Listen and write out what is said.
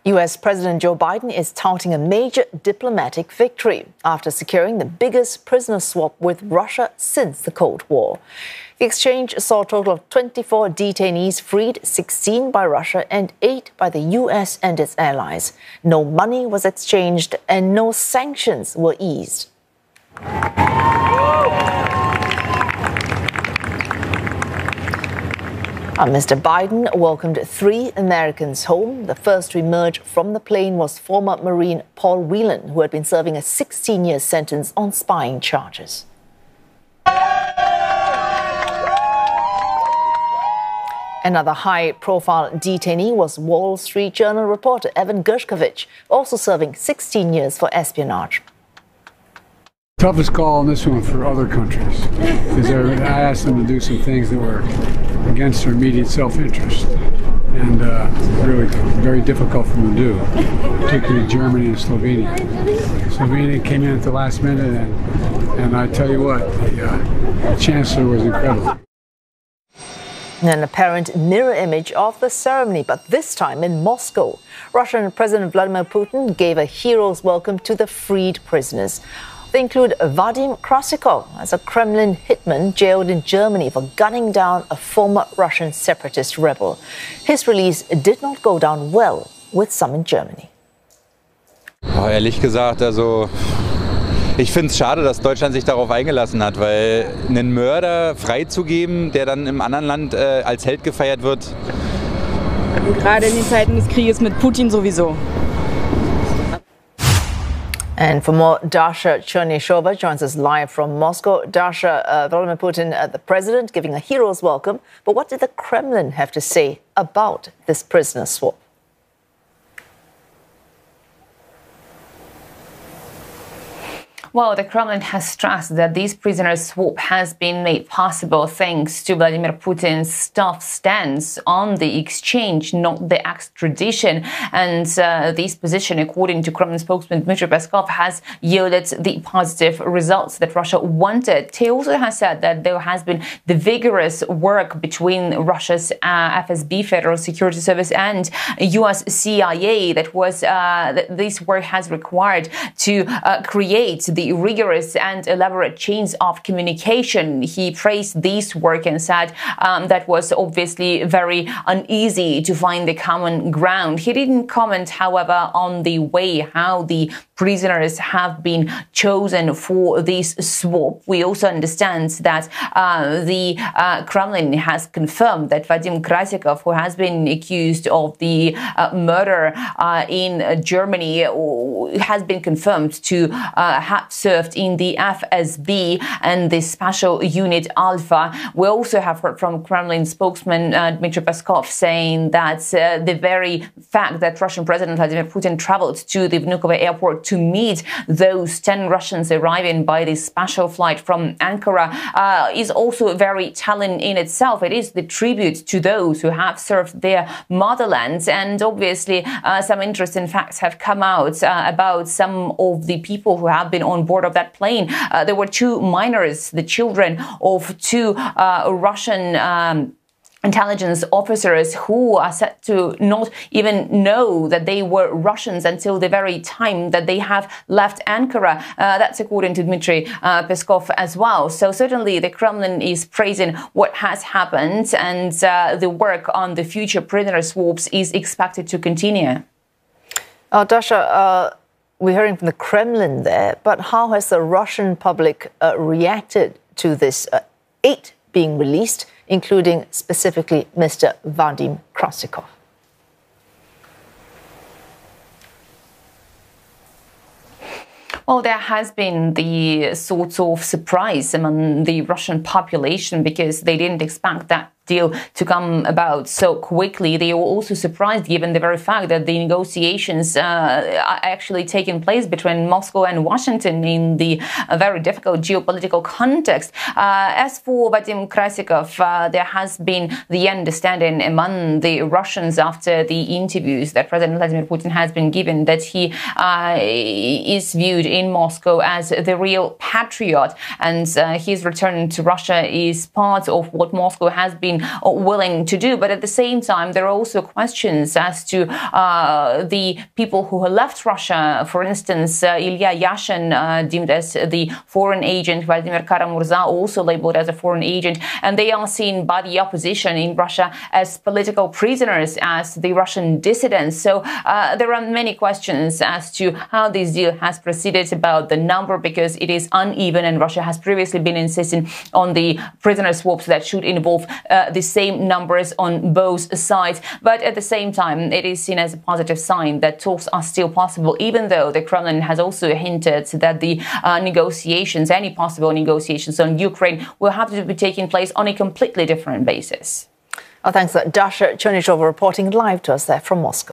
U.S. President Joe Biden is touting a major diplomatic victory after securing the biggest prisoner swap with Russia since the Cold War. The exchange saw a total of 24 detainees freed, 16 by Russia and 8 by the U.S. and its allies. No money was exchanged and no sanctions were eased. Mr. Biden welcomed 3 Americans home. The first to emerge from the plane was former Marine Paul Whelan, who had been serving a 16-year sentence on spying charges. Another high-profile detainee was Wall Street Journal reporter Evan Gershkovich, also serving 16 years for espionage. Toughest call on this one for other countries is I asked them to do some things that were against their immediate self-interest, and really very difficult for them to do, particularly Germany and Slovenia. Slovenia came in at the last minute, and I tell you what, the chancellor was incredible. An apparent mirror image of the ceremony, but this time in Moscow. Russian President Vladimir Putin gave a hero's welcome to the freed prisoners. They include Vadim Krasikov as a Kremlin hitman jailed in Germany for gunning down a former Russian separatist rebel. His release did not go down well with some in Germany. Ehrlich gesagt, ich finde es schade, dass Deutschland sich darauf eingelassen hat, weil einen Mörder freizugeben, der dann im anderen Land als Held gefeiert wird. Und gerade in den Zeiten des Krieges mit Putin sowieso. And for more, Dasha Chernyshova joins us live from Moscow. Dasha, Vladimir Putin, the president, giving a hero's welcome. But what did the Kremlin have to say about this prisoner swap? Well, the Kremlin has stressed that this prisoner swap has been made possible thanks to Vladimir Putin's tough stance on the exchange, not the extradition. And this position, according to Kremlin spokesman Dmitry Peskov, has yielded the positive results that Russia wanted. He also has said that there has been the vigorous work between Russia's FSB, Federal Security Service, and U.S. CIA that was this work has required to create the rigorous and elaborate chains of communication. He praised this work and said that was obviously very uneasy to find the common ground. He didn't comment, however, on the way how the prisoners have been chosen for this swap. We also understand that the Kremlin has confirmed that Vadim Krasikov, who has been accused of the murder in Germany, has been confirmed to have served in the FSB and the Special Unit Alpha. We also have heard from Kremlin spokesman Dmitry Peskov saying that the very fact that Russian President Vladimir Putin traveled to the Vnukovo airport to meet those 10 Russians arriving by this special flight from Ankara is also very telling in itself. It is the tribute to those who have served their motherland, and obviously some interesting facts have come out about some of the people who have been on board of that plane. There were 2 minors, the children of 2 Russian intelligence officers who are said to not even know that they were Russians until the very time that they have left Ankara. That's according to Dmitry Peskov as well. So certainly the Kremlin is praising what has happened, and the work on the future prisoner swaps is expected to continue. Dasha, we're hearing from the Kremlin there, but how has the Russian public reacted to this 8 being released, including specifically Mr. Vadim Krasikov? Well, there has been the sort of surprise among the Russian population because they didn't expect that deal to come about so quickly. They were also surprised given the very fact that the negotiations are actually taking place between Moscow and Washington in the very difficult geopolitical context. As for Vadim Krasikov, there has been the understanding among the Russians after the interviews that President Vladimir Putin has been given that he is viewed in Moscow as the real patriot, and his return to Russia is part of what Moscow has been been willing to do. But at the same time, there are also questions as to the people who have left Russia. For instance, Ilya Yashin, deemed as the foreign agent, Vladimir Kara-Murza, also labeled as a foreign agent, and they are seen by the opposition in Russia as political prisoners, as the Russian dissidents. So there are many questions as to how this deal has proceeded, about the number, because it is uneven, and Russia has previously been insisting on the prisoner swaps that should involve the same numbers on both sides. But at the same time, it is seen as a positive sign that talks are still possible, even though the Kremlin has also hinted that the negotiations, any possible negotiations on Ukraine, will have to be taking place on a completely different basis. Thanks, Dasha Chernyshova reporting live to us there from Moscow.